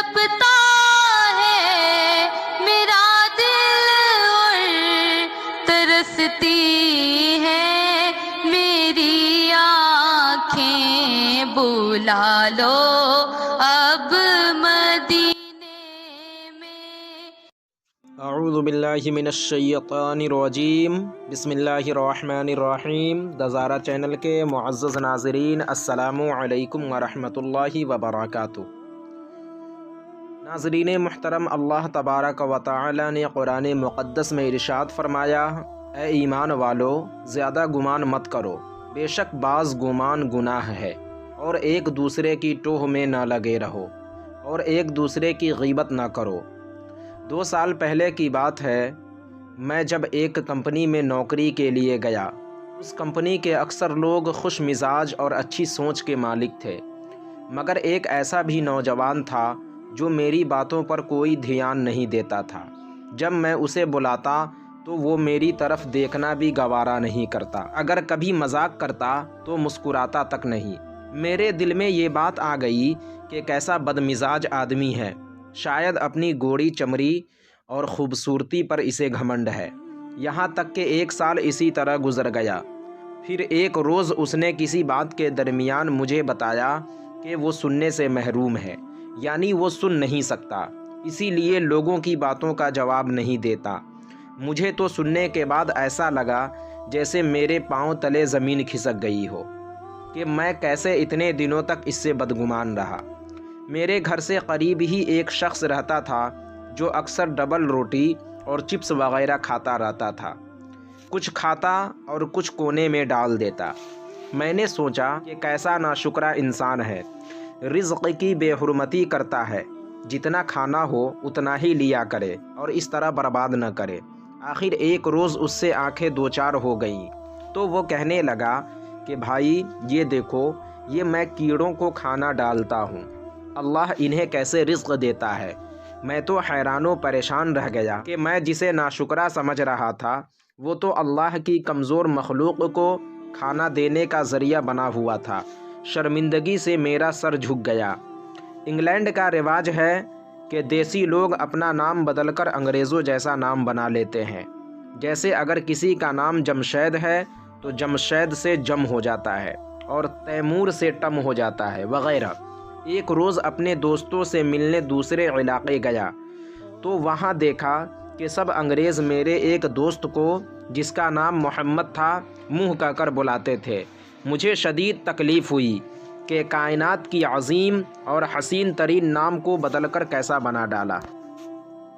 تڑپتا ہے میرا دل اور ترستی ہے میری آنکھیں، بلا لو اب مدینے میں۔ اعوذ باللہ من الشیطان الرجیم، بسم اللہ الرحمن الرحیم۔ دزارہ چینل کے معزز ناظرین، السلام علیکم ورحمۃ اللہ وبرکاتہ۔ ناظرین محترم، اللہ تبارک و تعالی نے قرآن مقدس میں ارشاد فرمایا، اے ایمان والو، زیادہ گمان مت کرو، بے شک بعض گمان گناہ ہے، اور ایک دوسرے کی ٹوہ میں نہ لگے رہو، اور ایک دوسرے کی غیبت نہ کرو۔ 2 سال پہلے کی بات ہے، میں جب ایک کمپنی میں نوکری کے لیے گیا، اس کمپنی کے اکثر لوگ خوش مزاج اور اچھی سوچ کے مالک تھے، مگر ایک ایسا بھی نوجوان تھا جو میری باتوں پر کوئی دھیان نہیں دیتا تھا۔ جب میں اسے بلاتا تو وہ میری طرف دیکھنا بھی گوارا نہیں کرتا، اگر کبھی مذاق کرتا تو مسکراتا تک نہیں۔ میرے دل میں یہ بات آ گئی کہ کیسا بدمزاج آدمی ہے، شاید اپنی گوڑی چمڑی اور خوبصورتی پر اسے گھمنڈ ہے۔ یہاں تک کہ 1 سال اسی طرح گزر گیا۔ پھر ایک روز اس نے کسی بات کے درمیان مجھے بتایا کہ وہ سننے سے محروم ہے، یعنی وہ سن نہیں سکتا، اسی لیے لوگوں کی باتوں کا جواب نہیں دیتا۔ مجھے تو سننے کے بعد ایسا لگا جیسے میرے پاؤں تلے زمین کھسک گئی ہو کہ میں کیسے اتنے دنوں تک اس سے بدگمان رہا۔ میرے گھر سے قریب ہی ایک شخص رہتا تھا جو اکثر ڈبل روٹی اور چپس وغیرہ کھاتا رہتا تھا، کچھ کھاتا اور کچھ کونے میں ڈال دیتا۔ میں نے سوچا کہ کیسا ناشکرا انسان ہے، رزق کی بے حرمتی کرتا ہے، جتنا کھانا ہو اتنا ہی لیا کرے اور اس طرح برباد نہ کرے۔ آخر ایک روز اس سے آنکھیں دو چار ہو گئیں تو وہ کہنے لگا کہ بھائی یہ دیکھو، یہ میں کیڑوں کو کھانا ڈالتا ہوں، اللہ انہیں کیسے رزق دیتا ہے۔ میں تو حیران و پریشان رہ گیا کہ میں جسے ناشکرا سمجھ رہا تھا وہ تو اللہ کی کمزور مخلوق کو کھانا دینے کا ذریعہ بنا ہوا تھا۔ شرمندگی سے میرا سر جھک گیا۔ انگلینڈ کا رواج ہے کہ دیسی لوگ اپنا نام بدل کر انگریزوں جیسا نام بنا لیتے ہیں، جیسے اگر کسی کا نام جمشید ہے تو جمشید سے جم ہو جاتا ہے اور تیمور سے ٹم ہو جاتا ہے وغیرہ۔ ایک روز اپنے دوستوں سے ملنے دوسرے علاقے گیا تو وہاں دیکھا کہ سب انگریز میرے ایک دوست کو جس کا نام محمد تھا منہ کہہ کر بلاتے تھے۔ مجھے شدید تکلیف ہوئی کہ کائنات کی عظیم اور حسین ترین نام کو بدل کر کیسا بنا ڈالا۔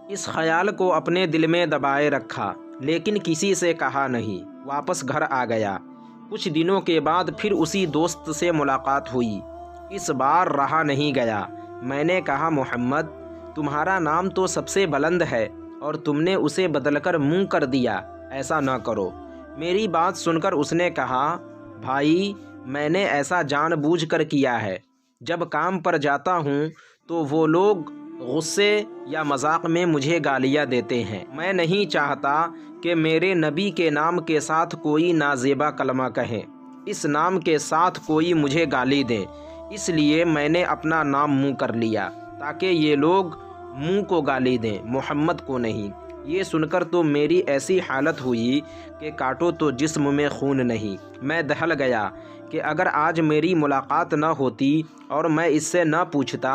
اس خیال کو اپنے دل میں دبائے رکھا، لیکن کسی سے کہا نہیں۔ واپس گھر آ گیا۔ کچھ دنوں کے بعد پھر اسی دوست سے ملاقات ہوئی۔ اس بار رہا نہیں گیا۔ میں نے کہا، محمد، تمہارا نام تو سب سے بلند ہے اور تم نے اسے بدل کر منہ کر دیا، ایسا نہ کرو۔ میری بات سن کر اس نے کہا، بھائی میں نے ایسا جان بوجھ کر کیا ہے۔ جب کام پر جاتا ہوں تو وہ لوگ غصے یا مذاق میں مجھے گالیاں دیتے ہیں۔ میں نہیں چاہتا کہ میرے نبی کے نام کے ساتھ کوئی نازیبا کلمہ کہے، اس نام کے ساتھ کوئی مجھے گالی دے، اس لیے میں نے اپنا نام منہ کر لیا تاکہ یہ لوگ منہ کو گالی دیں، محمد کو نہیں۔ یہ سن کر تو میری ایسی حالت ہوئی کہ کاٹو تو جسم میں خون نہیں۔ میں دہل گیا کہ اگر آج میری ملاقات نہ ہوتی اور میں اس سے نہ پوچھتا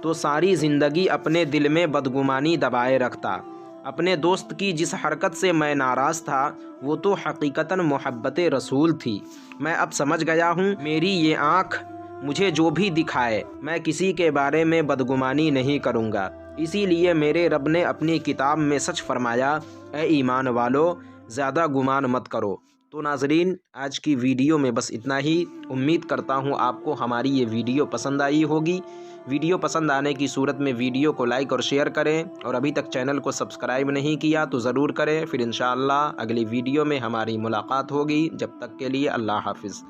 تو ساری زندگی اپنے دل میں بدگمانی دبائے رکھتا۔ اپنے دوست کی جس حرکت سے میں ناراض تھا وہ تو حقیقتاً محبت رسول تھی۔ میں اب سمجھ گیا ہوں، میری یہ آنکھ مجھے جو بھی دکھائے میں کسی کے بارے میں بدگمانی نہیں کروں گا۔ اسی لیے میرے رب نے اپنی کتاب میں سچ فرمایا، اے ایمان والو، زیادہ گمان مت کرو۔ تو ناظرین، آج کی ویڈیو میں بس اتنا ہی۔ امید کرتا ہوں آپ کو ہماری یہ ویڈیو پسند آئی ہوگی۔ ویڈیو پسند آنے کی صورت میں ویڈیو کو لائک اور شیئر کریں، اور ابھی تک چینل کو سبسکرائب نہیں کیا تو ضرور کریں۔ پھر انشاءاللہ اگلی ویڈیو میں ہماری ملاقات ہوگی۔ جب تک کے لیے اللہ حافظ۔